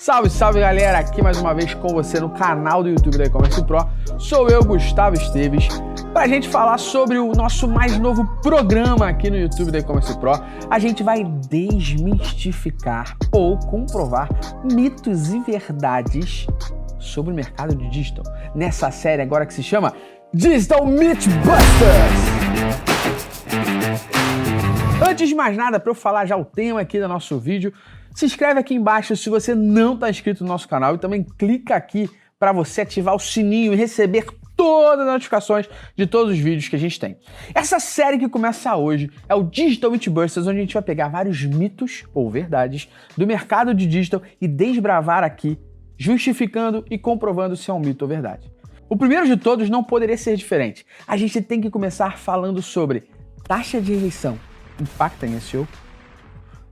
Salve, salve galera, aqui mais uma vez com você no canal do YouTube da E-Commerce Pro. Sou eu, Gustavo Esteves, pra gente falar sobre o nosso mais novo programa aqui no YouTube da E-Commerce Pro. A gente vai desmistificar ou comprovar mitos e verdades sobre o mercado de digital. Nessa série agora que se chama Digital Mythbusters. Antes de mais nada, para eu falar já o tema aqui do nosso vídeo, se inscreve aqui embaixo se você não está inscrito no nosso canal e também clica aqui para você ativar o sininho e receber todas as notificações de todos os vídeos que a gente tem. Essa série que começa hoje é o Digital Mythbusters, onde a gente vai pegar vários mitos ou verdades do mercado de digital e desbravar aqui, justificando e comprovando se é um mito ou verdade. O primeiro de todos não poderia ser diferente. A gente tem que começar falando sobre taxa de rejeição impacta em SEO.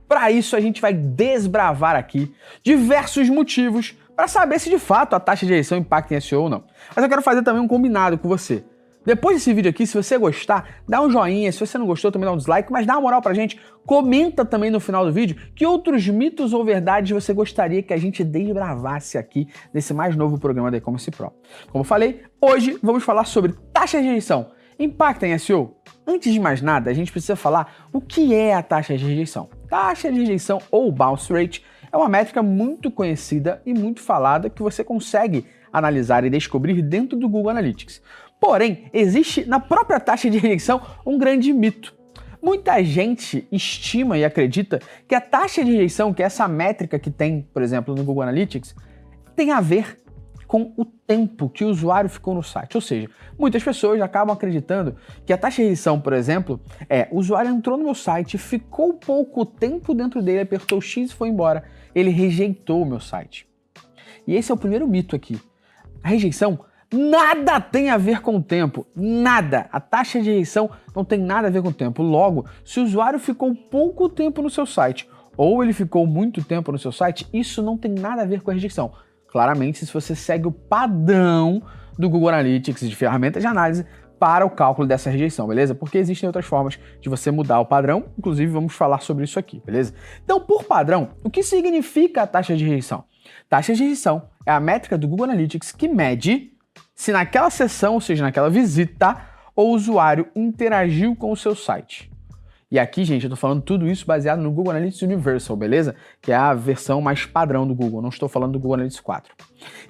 Para isso, a gente vai desbravar aqui diversos motivos para saber se de fato a taxa de rejeição impacta em SEO ou não. Mas eu quero fazer também um combinado com você. Depois desse vídeo aqui, se você gostar, dá um joinha. Se você não gostou, também dá um dislike, mas dá uma moral pra gente. Comenta também no final do vídeo que outros mitos ou verdades você gostaria que a gente desbravasse aqui nesse mais novo programa da E-Commerce Pro. Como eu falei, hoje vamos falar sobre taxa de rejeição. Impacta em SEO? Antes de mais nada, a gente precisa falar o que é a taxa de rejeição. Taxa de rejeição ou bounce rate é uma métrica muito conhecida e muito falada que você consegue analisar e descobrir dentro do Google Analytics. Porém, existe na própria taxa de rejeição um grande mito. Muita gente estima e acredita que a taxa de rejeição, que é essa métrica que tem, por exemplo, no Google Analytics, tem a ver com o tempo que o usuário ficou no site. Ou seja, muitas pessoas acabam acreditando que a taxa de rejeição, por exemplo, o usuário entrou no meu site, ficou pouco tempo dentro dele, apertou X e foi embora. Ele rejeitou o meu site. E esse é o primeiro mito aqui. A rejeição nada tem a ver com o tempo. Nada. A taxa de rejeição não tem nada a ver com o tempo. Logo, se o usuário ficou pouco tempo no seu site ou ele ficou muito tempo no seu site, isso não tem nada a ver com a rejeição. Claramente, se você segue o padrão do Google Analytics de ferramentas de análise para o cálculo dessa rejeição, beleza? Porque existem outras formas de você mudar o padrão, inclusive vamos falar sobre isso aqui, beleza? Então, por padrão, o que significa a taxa de rejeição? Taxa de rejeição é a métrica do Google Analytics que mede se naquela sessão, ou seja, naquela visita, o usuário interagiu com o seu site. E aqui, gente, eu tô falando tudo isso baseado no Google Analytics Universal, beleza? Que é a versão mais padrão do Google, não estou falando do Google Analytics 4.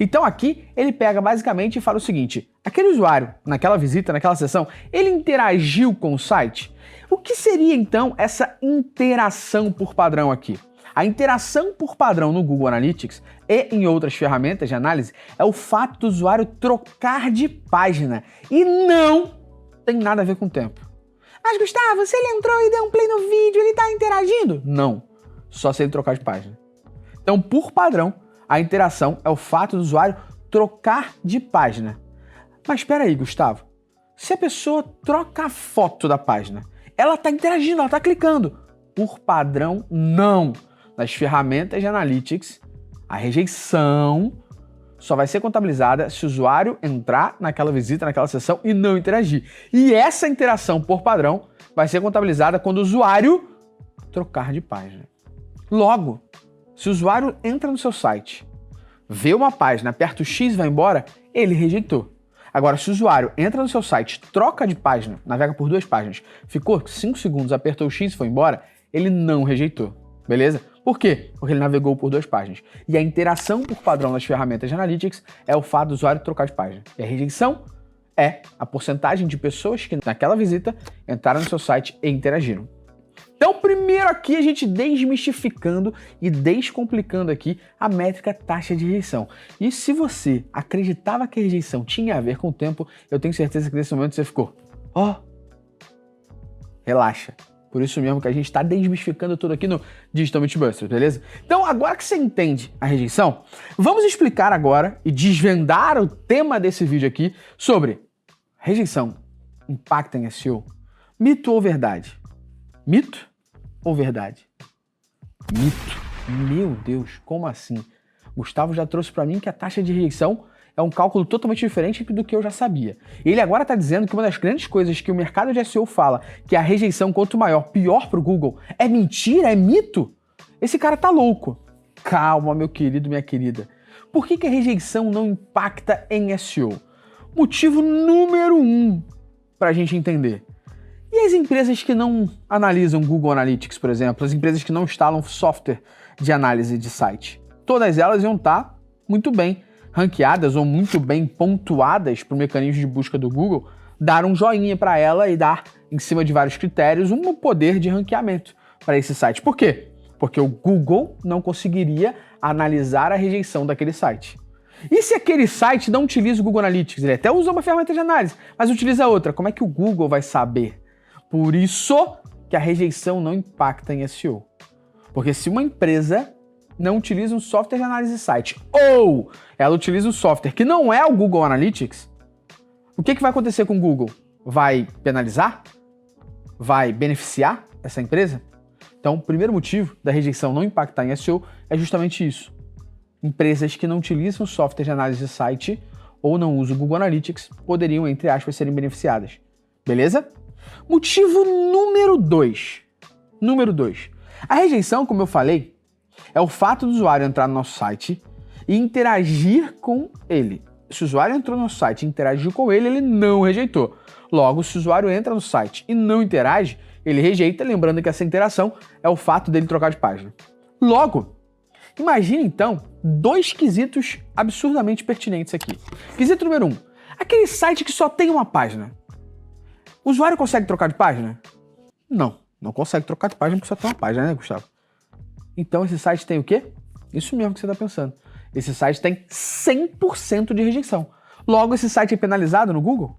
Então aqui, ele pega basicamente e fala o seguinte, aquele usuário, naquela visita, naquela sessão, ele interagiu com o site? O que seria, então, essa interação por padrão aqui? A interação por padrão no Google Analytics e em outras ferramentas de análise é o fato do usuário trocar de página e não tem nada a ver com o tempo. Mas Gustavo, se ele entrou e deu um play no vídeo, ele está interagindo? Não, só se ele trocar de página. Então, por padrão, a interação é o fato do usuário trocar de página. Mas espera aí, Gustavo, se a pessoa troca a foto da página, ela está interagindo, ela está clicando. Por padrão, não. Nas ferramentas de Analytics, a rejeição só vai ser contabilizada se o usuário entrar naquela visita, naquela sessão e não interagir. E essa interação por padrão vai ser contabilizada quando o usuário trocar de página. Logo, se o usuário entra no seu site, vê uma página, aperta o X e vai embora, ele rejeitou. Agora, se o usuário entra no seu site, troca de página, navega por 2 páginas, ficou 5 segundos, apertou o X e foi embora, ele não rejeitou. Beleza? Por quê? Porque ele navegou por 2 páginas. E a interação por padrão das ferramentas de Analytics é o fato do usuário trocar de página. E a rejeição é a porcentagem de pessoas que naquela visita entraram no seu site e interagiram. Então, primeiro aqui a gente desmistificando e descomplicando aqui a métrica taxa de rejeição. E se você acreditava que a rejeição tinha a ver com o tempo, eu tenho certeza que nesse momento você ficou, relaxa. Por isso mesmo que a gente está desmistificando tudo aqui no Digital Mythbusters, beleza? Então, agora que você entende a rejeição, vamos explicar agora e desvendar o tema desse vídeo aqui sobre rejeição impacta em SEO, mito ou verdade? Mito ou verdade? Mito. Meu Deus, como assim? Gustavo já trouxe para mim que a taxa de rejeição é um cálculo totalmente diferente do que eu já sabia. Ele agora está dizendo que uma das grandes coisas que o mercado de SEO fala, que a rejeição quanto maior, pior para o Google, é mentira, é mito? Esse cara tá louco. calma, meu querido, minha querida. Por que a rejeição não impacta em SEO? Motivo número 1 para a gente entender. E as empresas que não analisam Google Analytics, por exemplo, as empresas que não instalam software de análise de site, todas elas iam estar muito bem ranqueadas ou muito bem pontuadas para o mecanismo de busca do Google, dar um joinha para ela e dar, em cima de vários critérios, um poder de ranqueamento para esse site. Por quê? Porque o Google não conseguiria analisar a rejeição daquele site. E se aquele site não utiliza o Google Analytics? Ele até usa uma ferramenta de análise, mas utiliza outra. Como é que o Google vai saber? Por isso que a rejeição não impacta em SEO. Porque se uma empresa não utiliza um software de análise de site ou ela utiliza um software que não é o Google Analytics, o que vai acontecer com o Google? Vai penalizar? Vai beneficiar essa empresa? Então, o primeiro motivo da rejeição não impactar em SEO é justamente isso. Empresas que não utilizam software de análise de site ou não usam o Google Analytics poderiam, entre aspas, serem beneficiadas. Beleza? Motivo número 2. A rejeição, como eu falei, é o fato do usuário entrar no nosso site e interagir com ele. Se o usuário entrou no nosso site e interagiu com ele, ele não rejeitou. Logo, se o usuário entra no site e não interage, ele rejeita, lembrando que essa interação é o fato dele trocar de página. Logo, imagine então 2 quesitos absurdamente pertinentes aqui. Quesito número 1. Aquele site que só tem uma página. O usuário consegue trocar de página? Não consegue trocar de página porque só tem uma página, né, Gustavo? Então esse site tem o quê? Isso mesmo que você está pensando. Esse site tem 100% de rejeição. Logo, esse site é penalizado no Google?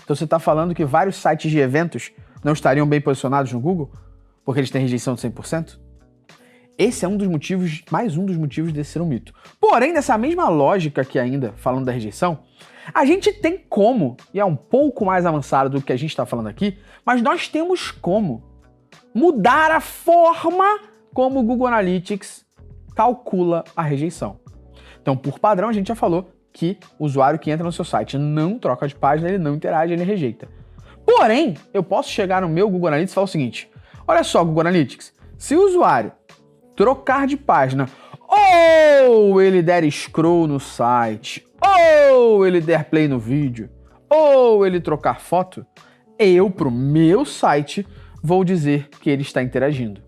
Então você está falando que vários sites de eventos não estariam bem posicionados no Google porque eles têm rejeição de 100%? Esse é mais um dos motivos desse ser um mito. Porém, nessa mesma lógica aqui ainda, falando da rejeição, a gente tem como, e é um pouco mais avançado do que a gente está falando aqui, mas nós temos como mudar a forma como o Google Analytics calcula a rejeição. Então, por padrão, a gente já falou que o usuário que entra no seu site não troca de página, ele não interage, ele rejeita. Porém, eu posso chegar no meu Google Analytics e falar o seguinte: olha só, Google Analytics, se o usuário trocar de página ou ele der scroll no site, ou ele der play no vídeo, ou ele trocar foto, eu, pro meu site, vou dizer que ele está interagindo.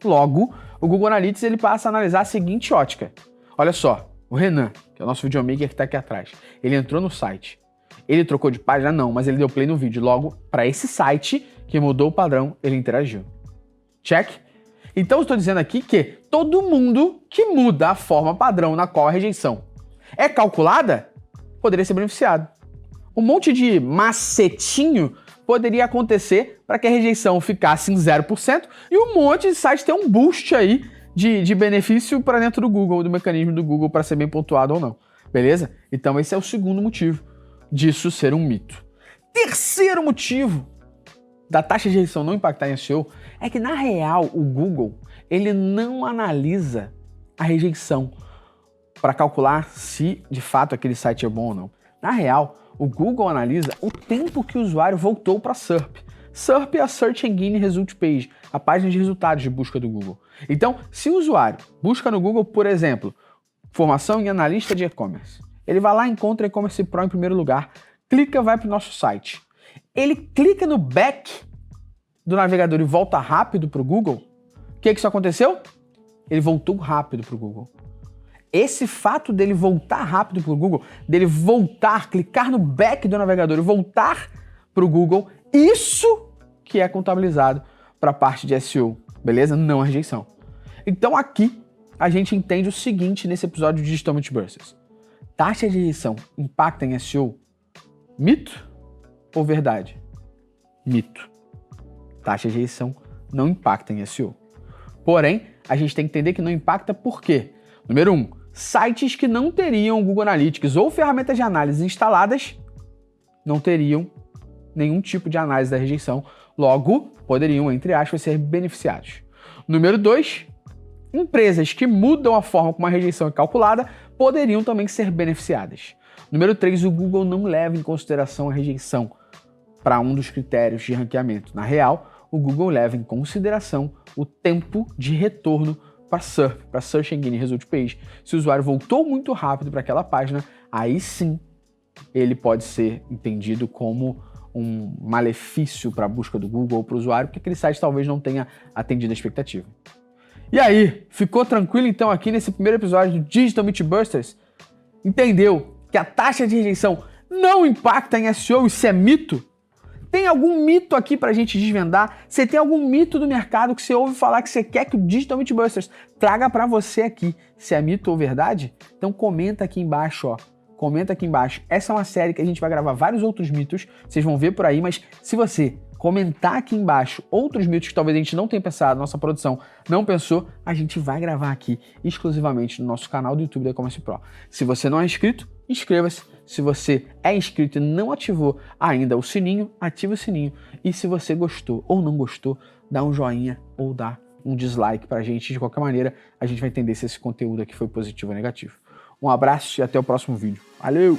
Logo, o Google Analytics ele passa a analisar a seguinte ótica. Olha só, o Renan, que é o nosso videomaker que está aqui atrás, ele entrou no site. Ele trocou de página? Não, mas ele deu play no vídeo. Logo, para esse site que mudou o padrão, ele interagiu. Check? Então, eu estou dizendo aqui que todo mundo que muda a forma padrão na qual a rejeição é calculada, poderia ser beneficiado. Um monte de macetinho poderia acontecer para que a rejeição ficasse em 0% e um monte de sites ter um boost aí de benefício para dentro do Google, do mecanismo do Google para ser bem pontuado ou não. Beleza? Então esse é o segundo motivo disso ser um mito. Terceiro motivo da taxa de rejeição não impactar em SEO é que, na real, o Google ele não analisa a rejeição para calcular se de fato aquele site é bom ou não. Na real, o Google analisa o tempo que o usuário voltou para SERP. SERP é a Search Engine Result Page, a página de resultados de busca do Google. Então, se o usuário busca no Google, por exemplo, formação em analista de e-commerce, ele vai lá e encontra e-commerce Pro em primeiro lugar, clica, vai para o nosso site. Ele clica no back do navegador e volta rápido para o Google. O que isso aconteceu? Ele voltou rápido para o Google. Esse fato dele voltar rápido para o Google, dele voltar, clicar no back do navegador e voltar para o Google, isso que é contabilizado para a parte de SEO, beleza? Não a rejeição. Então aqui a gente entende o seguinte nesse episódio de Digital Multiverses. Taxa de rejeição impacta em SEO? Mito ou verdade? Mito. Taxa de rejeição não impacta em SEO. Porém, a gente tem que entender que não impacta por quê? Número 1, sites que não teriam Google Analytics ou ferramentas de análise instaladas não teriam nenhum tipo de análise da rejeição, logo poderiam, entre aspas, ser beneficiados. Número 2, empresas que mudam a forma como a rejeição é calculada poderiam também ser beneficiadas. Número 3, o Google não leva em consideração a rejeição para um dos critérios de ranqueamento. Na real, o Google leva em consideração o tempo de retorno para SERP, para Search Engine Result Page. Se o usuário voltou muito rápido para aquela página, aí sim ele pode ser entendido como um malefício para a busca do Google ou para o usuário, porque aquele site talvez não tenha atendido a expectativa. E aí, ficou tranquilo então aqui nesse primeiro episódio do Digital Mythbusters? Entendeu que a taxa de rejeição não impacta em SEO? Isso é mito? Tem algum mito aqui pra gente desvendar? Você tem algum mito do mercado que você ouve falar que você quer que o Digital Mythbusters traga pra você aqui? Se é mito ou verdade? Então comenta aqui embaixo, ó. Comenta aqui embaixo. Essa é uma série que a gente vai gravar vários outros mitos, vocês vão ver por aí, mas se você comentar aqui embaixo outros mitos que talvez a gente não tenha pensado, nossa produção não pensou, a gente vai gravar aqui exclusivamente no nosso canal do YouTube da E-Commerce Pro. Se você não é inscrito, inscreva-se. Se você é inscrito e não ativou ainda o sininho, ativa o sininho. E se você gostou ou não gostou, dá um joinha ou dá um dislike pra gente. De qualquer maneira, a gente vai entender se esse conteúdo aqui foi positivo ou negativo. Um abraço e até o próximo vídeo. Valeu!